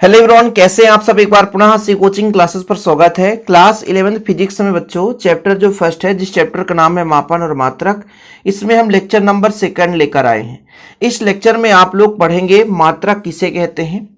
Hello everyone, कैसे हैं आप सब। एक बार पुनः सी कोचिंग क्लासेस पर स्वागत है। क्लास 11 फिजिक्स में बच्चों चैप्टर जो फर्स्ट है, जिस चैप्टर का नाम है मापन और मात्रक, इसमें हम लेक्चर नंबर 2 लेकर आए हैं। इस लेक्चर में आप लोग पढ़ेंगे मात्रक किसे कहते हैं,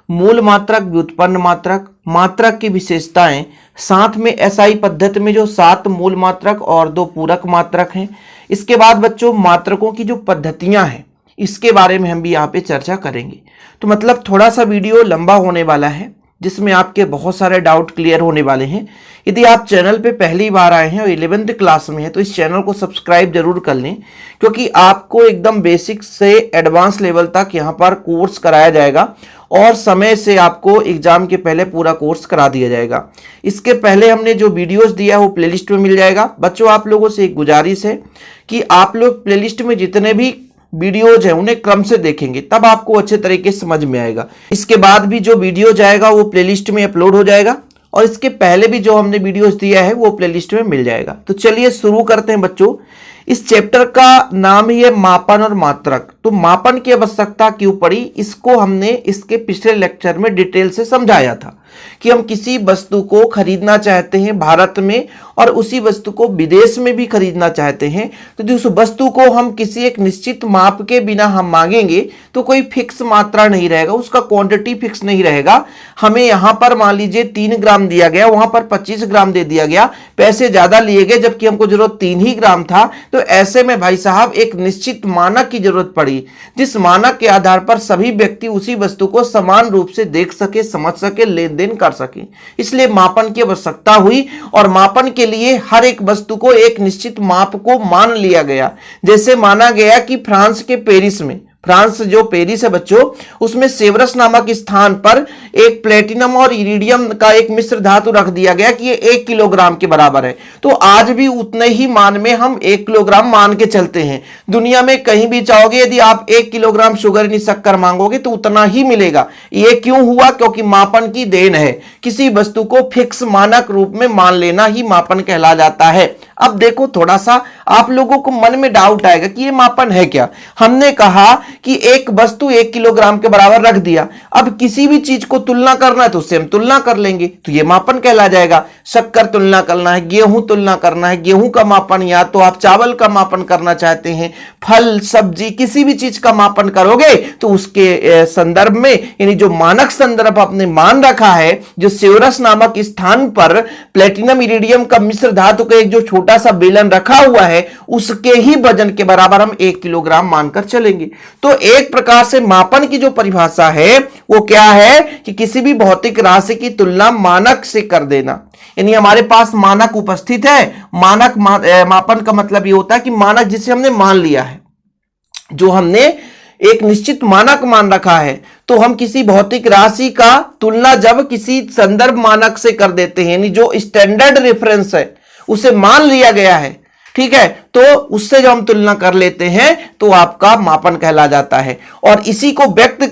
मूल मात्रक, व्युत्पन्न मात्रक, मात्रक की विशेषताएं, साथ में एसआई पद्धति में जो 7 मूल मात्रक और 2 पूरक मात्रक हैं। इसके बाद बच्चों मात्रकों की जो पद्धतियां हैं इसके बारे में हम भी यहाँ पे चर्चा करेंगे। तो मतलब थोड़ा सा वीडियो लंबा होने वाला है, जिसमें आपके बहुत सारे डाउट क्लियर होने वाले हैं। यदि आप चैनल पे पहली बार आए हैं और 11th क्लास में है तो इस चैनल को सब्सक्राइब जरूर कर लें, क्योंकि आपको एकदम बेसिक से एडवांस लेवल तक यहाँ पर कोर्स कराया जाएगा और समय से आपको एग्जाम के पहले पूरा कोर्स करा दिया जाएगा। इसके पहले हमने जो वीडियोस दिया है वो प्लेलिस्ट में मिल जाएगा। बच्चों, आप लोगों से एक गुजारिश है कि आप लोग प्लेलिस्ट में जितने भी वीडियोज है उन्हें क्रम से देखेंगे, तब आपको अच्छे तरीके से समझ में आएगा। इसके बाद भी जो वीडियो जाएगा वो प्लेलिस्ट में अपलोड हो जाएगा और इसके पहले भी जो हमने वीडियोस दिया है वो प्लेलिस्ट में मिल जाएगा। तो चलिए शुरू करते हैं बच्चों। इस चैप्टर का नाम ही है मापन और मात्रक। तो मापन की आवश्यकता क्यों पड़ी, इसको हमने इसके पिछले लेक्चर में डिटेल से समझाया था कि हम किसी वस्तु को खरीदना चाहते हैं भारत में और उसी वस्तु को विदेश में भी खरीदना चाहते हैं, तो उस वस्तु को हम किसी एक निश्चित माप के बिना हम मांगेंगे तो कोई फिक्स मात्रा नहीं रहेगा, उसका क्वांटिटी फिक्स नहीं रहेगा। हमें यहाँ पर मान लीजिए 3 ग्राम दिया गया, वहां पर 25 ग्राम दे दिया गया, पैसे ज्यादा लिए गए जबकि हमको जरूरत 3 ही ग्राम था। तो ऐसे में भाई साहब एक निश्चित मानक की जरूरत पड़ी, जिस मानक के आधार पर सभी व्यक्ति उसी वस्तु को समान रूप से देख सके, समझ सके, लेन देन कर सके। इसलिए मापन की आवश्यकता हुई और मापन के लिए हर एक वस्तु को एक निश्चित माप को मान लिया गया। जैसे माना गया कि फ्रांस के पेरिस में, फ्रांस जो पेरिस है बच्चों, उसमें सेवरस नामक स्थान पर एक प्लेटिनम और इरिडियम का एक मिश्र धातु रख दिया गया कि ये 1 किलोग्राम के बराबर है। तो आज भी उतने ही मान में हम 1 किलोग्राम मान के चलते हैं। दुनिया में कहीं भी चाहोगे यदि आप 1 किलोग्राम शुगर यानी शक्कर मांगोगे तो उतना ही मिलेगा। ये क्यों हुआ? क्योंकि मापन की देन है। किसी वस्तु को फिक्स मानक रूप में मान लेना ही मापन कहला जाता है। अब देखो, थोड़ा सा आप लोगों को मन में डाउट आएगा कि ये मापन है क्या। हमने कहा कि एक वस्तु 1 किलोग्राम के बराबर रख दिया, अब किसी भी चीज को तुलना करना है तो उससे हम तुलना कर लेंगे, तो ये मापन कहला जाएगा। शक्कर तुलना करना है, गेहूं तुलना करना है, गेहूं का मापन, या तो आप चावल का मापन करना चाहते हैं, फल सब्जी किसी भी चीज का मापन करोगे तो उसके संदर्भ में, यानी जो मानक संदर्भ आपने मान रखा है, जो सेवरस नामक स्थान पर प्लेटिनम इरिडियम का मिश्र धातु का एक जो छोटा सा बेलन रखा हुआ है, उसके ही वजन के बराबर हम 1 किलोग्राम मानकर चलेंगे। तो एक प्रकार से मापन की जो परिभाषा है वो क्या है कि किसी भी भौतिक राशि की तुलना मानक से कर देना। यानी हमारे पास मानक उपस्थित है, मानक मापन का मतलब ये होता है कि मानक जिसे हमने मान लिया है, जो हमने एक निश्चित मानक मान रखा है, तो हम किसी भौतिक राशि का तुलना जब किसी संदर्भ मानक से कर देते हैं, यानी जो स्टैंडर्ड रेफरेंस है उसे मान लिया गया है, ठीक है, तो उससे जो हम तुलना कर लेते हैं तो आपका मापन कहला जाता है। और इसी को व्यक्त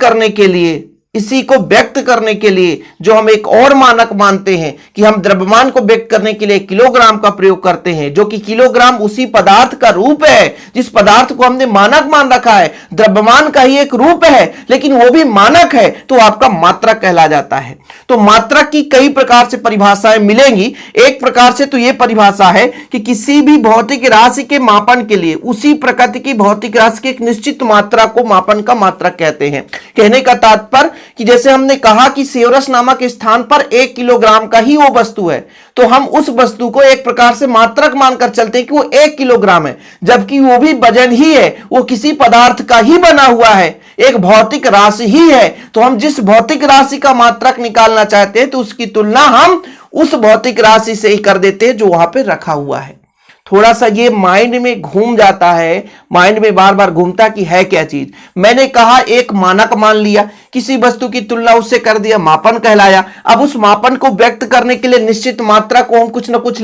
करने के लिए जो हम एक और मानक मानते हैं कि हम द्रव्यमान को व्यक्त करने के लिए किलोग्राम का प्रयोग करते हैं, जो कि किलोग्राम उसी पदार्थ का रूप है जिस पदार्थ को हमने मानक मान रखा है। द्रव्यमान का ही एक रूप है लेकिन वो भी मानक है, तो आपका मात्रक कहला जाता है। तो मात्रक की कई प्रकार से परिभाषाएं मिलेंगी। एक प्रकार से तो यह परिभाषा है कि किसी भी भौतिक राशि के मापन के लिए उसी प्रकृति की भौतिक राशि की एक निश्चित मात्रा को मापन का मात्रक कहते हैं। कहने का तात्पर्य कि जैसे हमने कहा कि सेवरस नामक स्थान पर 1 किलोग्राम का ही वो वस्तु है, तो हम उस वस्तु को एक प्रकार से मात्रक मानकर चलते हैं कि वो 1 किलोग्राम है, जबकि वो भी वजन ही है, वो किसी पदार्थ का ही बना हुआ है, एक भौतिक राशि ही है। तो हम जिस भौतिक राशि का मात्रक निकालना चाहते हैं तो उसकी तुलना हम उस भौतिक राशि से ही कर देते हैं जो वहां पे रखा हुआ है। थोड़ा सा ये माइंड में घूम जाता है, माइंड में बार बार घूमता कि है क्या चीज। मैंने कहा एक मानक मान लिया, किसी वस्तु की तुलना उससे कर दिया, मापन कहलाया। अब उस मापन को व्यक्त करने के लिए निश्चित मात्रा को हम कुछ ना कुछ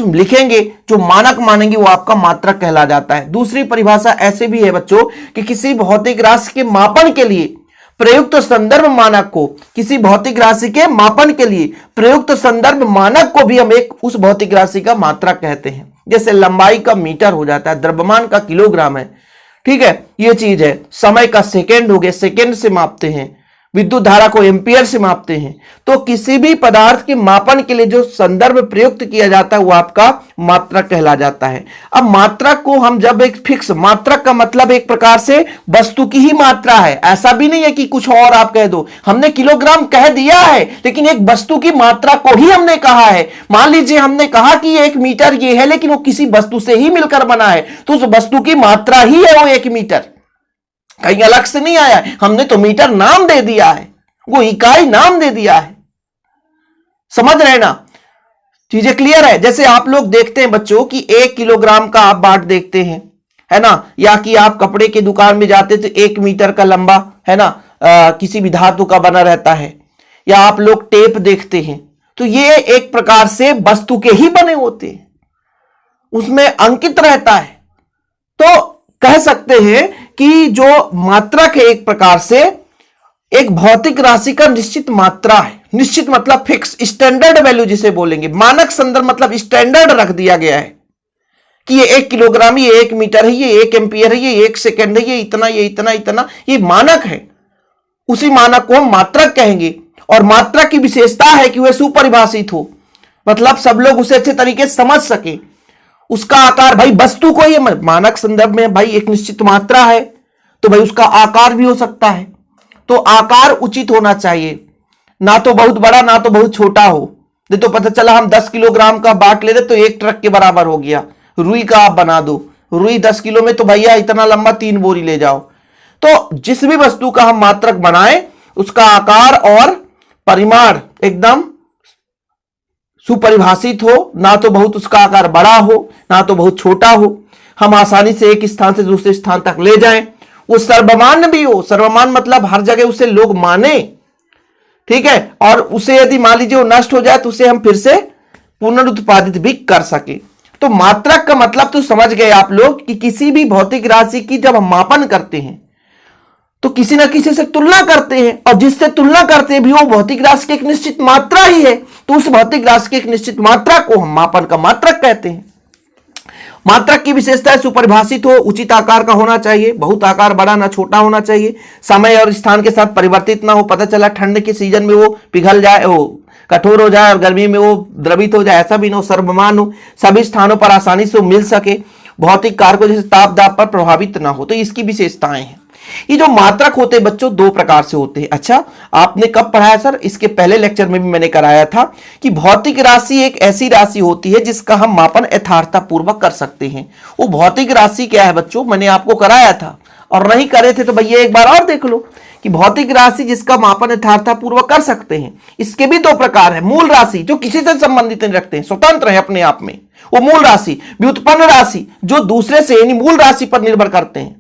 लिखेंगे, जो मानक मानेंगे वो आपका मात्रक कहला जाता है। दूसरी परिभाषा ऐसे भी है बच्चों कि किसी भौतिक राशि के मापन के लिए प्रयुक्त संदर्भ मानक को, किसी भौतिक राशि के मापन के लिए प्रयुक्त संदर्भ मानक को भी हम एक उस भौतिक राशि का मात्रक कहते हैं। जैसे लंबाई का मीटर हो जाता है, द्रव्यमान का किलोग्राम है, ठीक है, ये चीज है। समय का सेकेंड हो गया, सेकेंड से मापते हैं। विद्युत धारा को एम्पियर से मापते हैं। तो किसी भी पदार्थ के मापन के लिए जो संदर्भ प्रयुक्त किया जाता है वो आपका मात्रक कहला जाता है। अब मात्रक को हम जब एक फिक्स, मात्रक का मतलब एक प्रकार से वस्तु की ही मात्रा है, ऐसा भी नहीं है कि कुछ और आप कह दो। हमने किलोग्राम कह दिया है लेकिन एक वस्तु की मात्रा को ही हमने कहा है। मान लीजिए हमने कहा कि 1 मीटर ये है, लेकिन वो किसी वस्तु से ही मिलकर बना है, तो उस वस्तु की मात्रा ही है वो 1 मीटर, कहीं अलग से नहीं आया है। हमने तो मीटर नाम दे दिया है, वो इकाई नाम दे दिया है। समझ रहे ना, चीजें क्लियर है। जैसे आप लोग देखते हैं बच्चों कि 1 किलोग्राम का आप बाट देखते हैं, है ना, या कि आप कपड़े की दुकान में जाते तो 1 मीटर का लंबा, है ना, किसी भी धातु का बना रहता है, या आप लोग टेप देखते हैं, तो ये एक प्रकार से वस्तु के ही बने होते हैं, उसमें अंकित रहता है। तो कह सकते हैं कि जो मात्रक है एक प्रकार से एक भौतिक राशि का निश्चित मात्रा है। निश्चित मतलब फिक्स, स्टैंडर्ड वैल्यू जिसे बोलेंगे, मानक संदर्भ मतलब स्टैंडर्ड रख दिया गया है कि ये 1 किलोग्राम, ये 1 मीटर है, ये 1 एम्पियर है, ये 1 सेकेंड है, ये इतना, ये इतना इतना, ये मानक है। उसी मानक को हम मात्रक कहेंगे। और मात्रक की विशेषता है कि वह सुपरिभाषित हो, मतलब सब लोग उसे अच्छे तरीके से समझ सके। उसका आकार, भाई वस्तु को ये मानक संदर्भ में भाई एक निश्चित मात्रा है, तो भाई उसका आकार भी हो सकता है। तो आकार उचित होना चाहिए, ना तो बहुत बड़ा ना तो बहुत छोटा हो। नहीं तो पता चला हम 10 किलोग्राम का बाट ले रहे तो 1 ट्रक के बराबर हो गया। रुई का आप बना दो, रुई 10 किलो में, तो भैया इतना लंबा 3 बोरी ले जाओ। तो जिस भी वस्तु का हम मात्रक बनाए उसका आकार और परिमाण एकदम सुपरिभाषित हो, ना तो बहुत उसका आकार बड़ा हो ना तो बहुत छोटा हो, हम आसानी से एक स्थान से दूसरे स्थान तक ले जाएं। वो सर्वमान्य भी हो, सर्वमान्य मतलब हर जगह उसे लोग माने, ठीक है, और उसे यदि मान लीजिए वो नष्ट हो जाए तो उसे हम फिर से पुनरुत्पादित भी कर सके। तो मात्रक का मतलब तो समझ गए आप लोग कि किसी भी भौतिक राशि की जब हम मापन करते हैं तो किसी ना किसी से तुलना करते हैं, और जिससे तुलना करते हैं भी वो भौतिक राशि की एक निश्चित मात्रा ही है, तो उस भौतिक राशि की एक निश्चित मात्रा को हम मापन का मात्रक कहते हैं। मात्रक की विशेषता सुपरिभाषित हो, उचित आकार का होना चाहिए, बहुत आकार बड़ा ना छोटा होना चाहिए, समय और स्थान के साथ परिवर्तित ना हो। पता चला ठंड के सीजन में वो पिघल जाए, वो कठोर हो जाए, और गर्मी में वो द्रवित हो जाए, ऐसा भी ना हो। सर्वमान हो, सभी स्थानों पर आसानी से मिल सके, भौतिक कारकों जैसे ताप दाब पर प्रभावित ना हो। तो इसकी विशेषताएं हैं। ये जो मात्रक होते हैं बच्चों 2 प्रकार से होते हैं। अच्छा, आपने कब पढ़ाया सर? इसके पहले लेक्चर में भी मैंने कराया था कि भौतिक राशि एक ऐसी राशि होती है जिसका हम मापन यथार्थतापूर्वक कर सकते हैं। वो भौतिक राशि क्या है बच्चों, मैंने आपको कराया था, और नहीं करे थे तो भैया एक बार और देख लो कि भौतिक राशि जिसका मापन यथार्थतापूर्वक कर सकते हैं। इसके भी 2 प्रकार है। मूल राशि जो किसी से संबंधित नहीं रखते हैं, स्वतंत्र है अपने आप में, वो मूल राशि। व्युत्पन्न राशि जो दूसरे से यानी मूल राशि पर निर्भर करते हैं।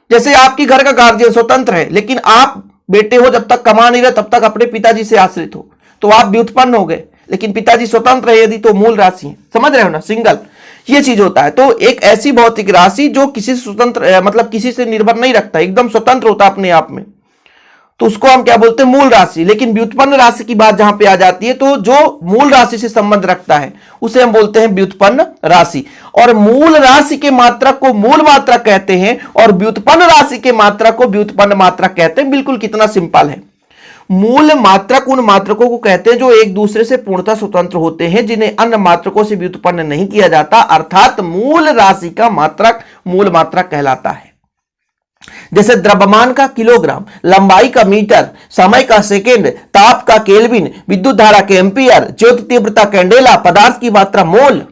जैसे आपकी घर का गार्जियन स्वतंत्र है, लेकिन आप बेटे हो जब तक कमा नहीं रहे तब तक अपने पिताजी से आश्रित हो, तो आप व्युत्पन्न हो गए, लेकिन पिताजी स्वतंत्र है यदि, तो मूल राशि है। समझ रहे हो ना, सिंगल, ये चीज होता है। तो एक ऐसी भौतिक राशि जो किसी से स्वतंत्र मतलब किसी से निर्भर नहीं रखता, एकदम स्वतंत्र होता अपने आप में, तो उसको हम क्या बोलते हैं, मूल राशि। लेकिन व्युत्पन्न राशि की बात जहां पे आ जाती है तो जो मूल राशि से संबंध रखता है उसे हम बोलते हैं व्युत्पन्न राशि। और मूल राशि के मात्रक को मूल मात्रक कहते हैं और व्युत्पन्न राशि के मात्रक को व्युत्पन्न मात्रक कहते हैं। बिल्कुल कितना सिंपल है। मूल मात्रक उन मात्रकों को कहते हैं जो एक दूसरे से पूर्णतः स्वतंत्र होते हैं, जिन्हें अन्य मात्रकों से व्युत्पन्न नहीं किया जाता, अर्थात मूल राशि का मात्रक मूल मात्रक कहलाता है। जैसे द्रव्यमान का किलोग्राम, लंबाई का मीटर, समय का सेकेंड, ताप का केल्विन, विद्युत धारा के एम्पियर, ज्योति तीव्रता कैंडेला, पदार्थ की मात्रा मोल।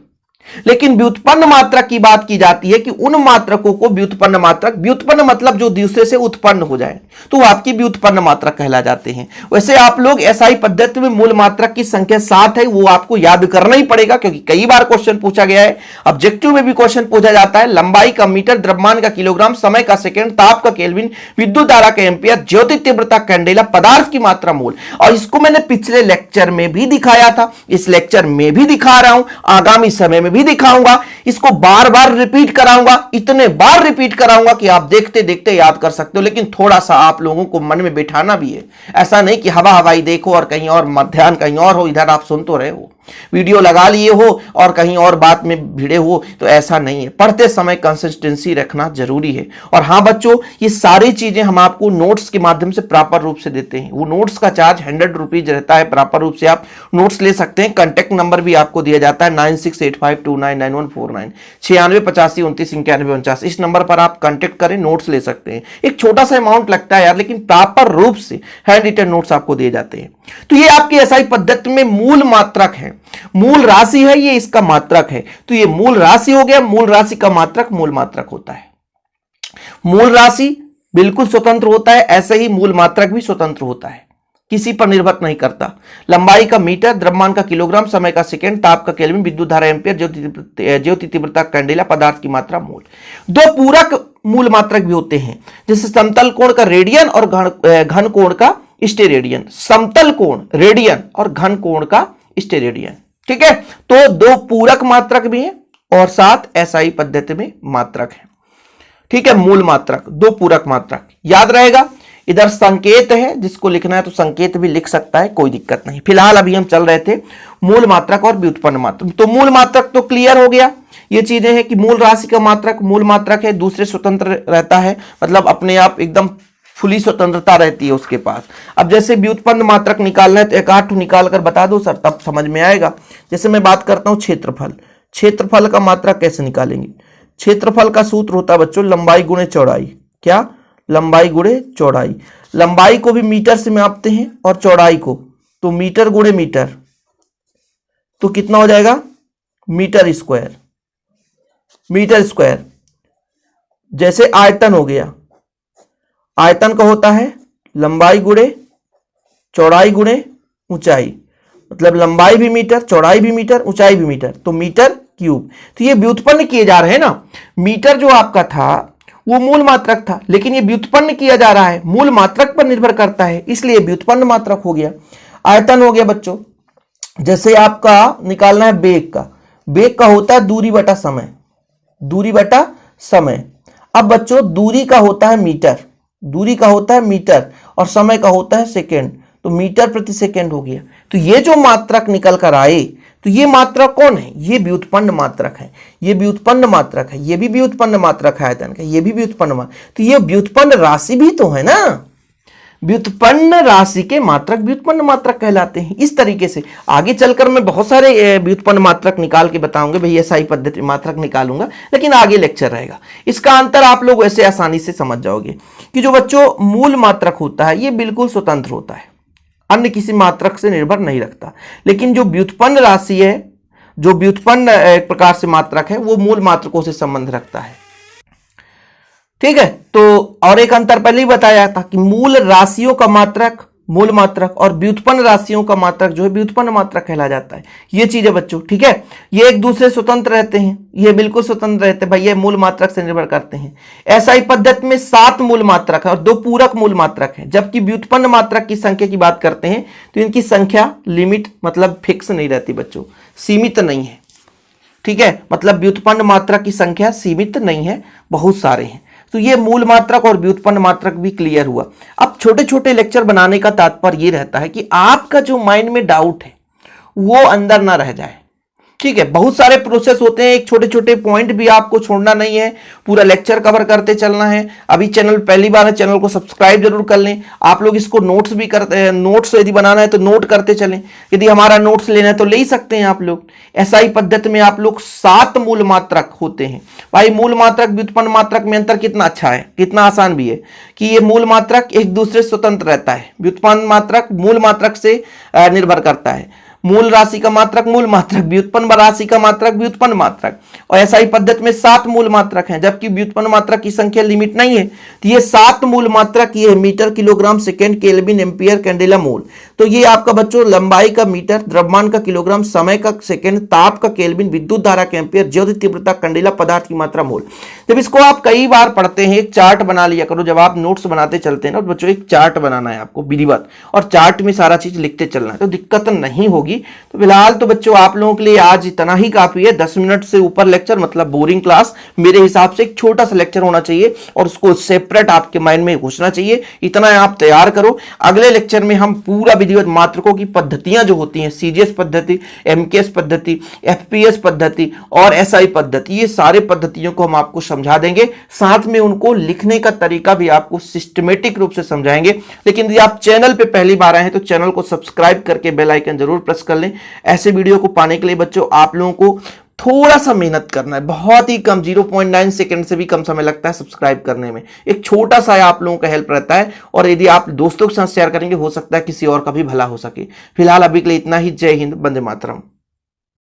लेकिन व्युत्पन्न मात्रक की बात की जाती है कि उन मात्रकों को व्युत्पन्न मात्रक, व्युत्पन्न मतलब जो दूसरे से उत्पन्न हो जाए, तो आपकी व्युत्पन्न मात्रक कहला जाते हैं। वैसे आप लोग एसआई पद्धति में मूल मात्रक की संख्या 7 है, वो आपको याद करना ही पड़ेगा क्योंकि कई बार क्वेश्चन पूछा गया है। ऑब्जेक्टिव में भी क्वेश्चन पूछा जाता है। लंबाई का मीटर, द्रव्यमान का किलोग्राम, समय का सेकेंड, ताप का केल्विन, विद्युत धारा का एम्पियर, ज्योति तीव्रता कैंडेला, पदार्थ की मात्रा मोल। और इसको मैंने पिछले लेक्चर में भी दिखाया था, इस लेक्चर में भी दिखा रहा हूं, आगामी समय में भी दिखाऊंगा। इसको बार बार रिपीट कराऊंगा, इतने बार रिपीट कराऊंगा कि आप देखते देखते याद कर सकते हो। लेकिन थोड़ा सा आप लोगों को मन में बिठाना भी है, ऐसा नहीं कि हवा हवाई देखो और कहीं और ध्यान कहीं और हो, इधर आप सुन तो रहे हो। वीडियो लगा लिए हो और कहीं और बात में भिड़े हो, तो ऐसा नहीं है। पढ़ते समय कंसिस्टेंसी रखना जरूरी है। और हाँ बच्चों, ये सारी चीजें हम आपको नोट्स के माध्यम से प्रॉपर रूप से देते हैं। वो नोट्स का चार्ज 100 रुपीज रहता है, प्रॉपर रूप से आप नोट्स ले सकते हैं। कॉन्टेक्ट नंबर भी आपको दिया जाता है 9685299149, 9685292949। इस नंबर पर आप कॉन्टेक्ट करें, नोट्स ले सकते हैं। एक छोटा सा अमाउंट लगता है यार, लेकिन प्रॉपर रूप से हैंड रिटन नोट्स आपको दिए जाते हैं। तो ये आपकी एसआई पद्धति में मूल मात्रक है, मूल राशि है, ये इसका मात्रक है। तो ये मूल राशि हो गया, मूल राशि का मात्रक मूल मात्रक होता है। मूल राशि बिल्कुल स्वतंत्र होता है, ऐसे ही मूल मात्रक भी स्वतंत्र होता है, किसी पर निर्भर नहीं करता। लंबाई का मीटर, द्रव्यमान का किलोग्राम, समय का सेकंड, ताप का केल्विन, विद्युत धारा एम्पियर, ज्योति तीव्रता कैंडेला, पदार्थ की मात्रा मोल। दो पूरक मूल मात्रक भी होते हैं, जैसे समतल कोण का रेडियन और घन कोण का स्टेरेडियन। समतल कोण रेडियन और घन कोण का स्टेरेडियन, ठीक है। तो दो पूरक मात्रक भी हैं और साथ एसआई पद्धति में मात्रक है, ठीक है। मूल मात्रक, दो पूरक मात्रक, याद रहेगा। इधर संकेत है, जिसको लिखना है तो संकेत भी लिख सकता है, कोई दिक्कत नहीं। फिलहाल अभी हम चल रहे थे मूल मात्रक और व्युत्पन्न मात्रक। तो मूल मात्रक तो क्लियर हो गया। ये चीजें हैं कि मूल राशि का मात्रक मूल मात्रक है, दूसरे स्वतंत्र रहता है, मतलब अपने आप एकदम फुली स्वतंत्रता रहती है उसके पास। अब जैसे व्युत्पन्न मात्रक निकालना है तो एक आठ निकाल कर बता दो सर, तब समझ में आएगा। जैसे मैं बात करता हूं क्षेत्रफल, क्षेत्रफल का मात्रक कैसे निकालेंगे। क्षेत्रफल का सूत्र होता है बच्चों लंबाई गुणे चौड़ाई। क्या? लंबाई गुणे चौड़ाई। लंबाई को भी मीटर से मापते हैं और चौड़ाई को तो मीटर गुणे मीटर, तो कितना हो जाएगा? Metre square. Metre square. जैसे आयतन हो गया, आयतन का होता है लंबाई गुणे चौड़ाई गुणे ऊंचाई, मतलब लंबाई भी मीटर, चौड़ाई भी मीटर, ऊंचाई भी मीटर, तो मीटर क्यूब। तो ये व्युत्पन्न किए जा रहे हैं ना। मीटर जो आपका था वो मूल मात्रक था, लेकिन ये व्युत्पन्न किया जा रहा है, मूल मात्रक पर निर्भर करता है, इसलिए व्युत्पन्न मात्रक हो गया। आयतन हो गया बच्चों। जैसे आपका निकालना है बेग का, बेग का होता है दूरी बटा समय, दूरी बटा समय। अब बच्चों दूरी का होता है मीटर, दूरी का होता है मीटर और समय का होता है सेकेंड, तो मीटर प्रति सेकेंड हो गया। तो ये जो मात्रक निकल कर आए, तो ये मात्रक कौन है? ये व्युत्पन्न मात्रक है, ये व्युत्पन्न मात्रक है, ये भी व्युत्पन्न मात्रक है आयतन का, ये भी व्युत्पन्न मात्रक। तो ये व्युत्पन्न राशि भी तो है ना। व्युत्पन्न राशि के मात्रक व्युत्पन्न मात्रक कहलाते हैं। इस तरीके से आगे चलकर मैं बहुत सारे व्युत्पन्न मात्रक निकाल के बताऊंगा, भाई एसआई पद्धति मात्रक निकालूंगा, लेकिन आगे लेक्चर रहेगा। इसका अंतर आप लोग ऐसे आसानी से समझ जाओगे कि जो बच्चों मूल मात्रक होता है ये बिल्कुल स्वतंत्र होता है, अन्य किसी मात्रक से निर्भर नहीं रखता। लेकिन जो व्युत्पन्न राशि है, जो व्युत्पन्न एक प्रकार से मात्रक है, वो मूल मात्रकों से संबंध रखता है, ठीक है। तो और एक अंतर पहले ही बताया था कि मूल राशियों का मात्रक मूल मात्रक और व्युत्पन्न राशियों का मात्रक जो है व्युत्पन्न मात्रक कहला जाता है। ये चीज है बच्चों, ठीक है। ये एक दूसरे स्वतंत्र रहते हैं, ये बिल्कुल स्वतंत्र रहते हैं भाई, ये मूल मात्रक से निर्भर करते हैं। एसआई पद्धति में 7 मूल मात्रक है और 2 पूरक मूल मात्रक है। जबकि व्युत्पन्न मात्रक की संख्या की बात करते हैं तो इनकी संख्या लिमिट मतलब फिक्स नहीं रहती बच्चों, सीमित नहीं है, ठीक है। मतलब व्युत्पन्न मात्रक की संख्या सीमित नहीं है, बहुत सारे हैं। तो ये मूल मात्रक और व्युत्पन्न मात्रक भी क्लियर हुआ। अब छोटे छोटे लेक्चर बनाने का तात्पर्य ये रहता है कि आपका जो माइंड में डाउट है वो अंदर ना रह जाए, ठीक है। बहुत सारे प्रोसेस होते हैं, एक छोटे छोटे पॉइंट भी आपको छोड़ना नहीं है, पूरा लेक्चर कवर करते चलना है। अभी चैनल पहली बार है, चैनल को सब्सक्राइब जरूर कर लें। आप लोग इसको नोट्स भी करते हैं, नोट्स यदि बनाना है तो नोट करते चलें, यदि हमारा नोट्स लेना है तो ले ही सकते हैं आप लोग। एसआई पद्धति में आप लोग 7 मूल मात्रक होते हैं भाई। मूल मात्रक व्युत्पन्न मात्रक में अंतर कितना अच्छा है, कितना आसान भी है कि ये मूल मात्रक एक दूसरे से स्वतंत्र रहता है, व्युत्पन्न मात्रक मूल मात्रक से निर्भर करता है। मूल राशि का मात्रक मूल मात्रक, व्युत्पन्न राशि का मात्रक व्युत्पन्न मात्रक। और एसआई पद्धति में 7 मूल मात्रक हैं, जबकि व्युत्पन्न मात्रक की संख्या लिमिट नहीं है। तो ये 7 मूल मात्रक ये है metre, kilogram, second, kelvin, ampere, candela, mole. तो ये आपका बच्चों लंबाई का मीटर, द्रव्यमान का किलोग्राम, समय का सेकेंड, ताप का केल्विन, विद्युत धारा का एम्पियर, ज्योति तीव्रता कैंडेला, पदार्थ की मात्रा मोल। जब इसको आप कई बार पढ़ते हैं, एक चार्ट बना लिया करो। जब आप नोट्स बनाते चलते हैं ना बच्चों, एक चार्ट बनाना है आपको विधिवत, और चार्ट में सारा चीज लिखते चलना है, तो दिक्कत नहीं होगी। जाएगी। तो फिलहाल तो बच्चों आप लोगों के लिए आज इतना ही काफी है। 10 मिनट से ऊपर लेक्चर मतलब बोरिंग क्लास, मेरे हिसाब से एक छोटा सा लेक्चर होना चाहिए और उसको सेपरेट आपके माइंड में घुसना चाहिए। इतना आप तैयार करो। अगले लेक्चर में हम पूरा विधिवत मात्रकों की पद्धतियां जो होती हैं, सीजीएस पद्धति, एमकेएस पद्धति, एफपीएस पद्धति और एसआई पद्धति, ये सारे पद्धतियों को हम आपको समझा देंगे। साथ में उनको लिखने का तरीका भी आपको सिस्टमेटिक रूप से समझाएंगे। लेकिन यदि आप चैनल पे पहली बार आए हैं तो चैनल को सब्सक्राइब करके बेल आइकन जरूर प्रेस कर लें। ऐसे वीडियो को पाने के लिए बच्चों आप लोगों को थोड़ा सा मेहनत करना है, बहुत ही कम, 0.9 सेकंड से भी कम समय लगता है सब्सक्राइब करने में। एक छोटा सा आप लोगों का हेल्प रहता है और यदि आप दोस्तों के साथ शेयर करेंगे हो सकता है किसी और का भी भला हो सके। फिलहाल अभी के लिए इतना ही। जय हिंद, वंदे मातरम।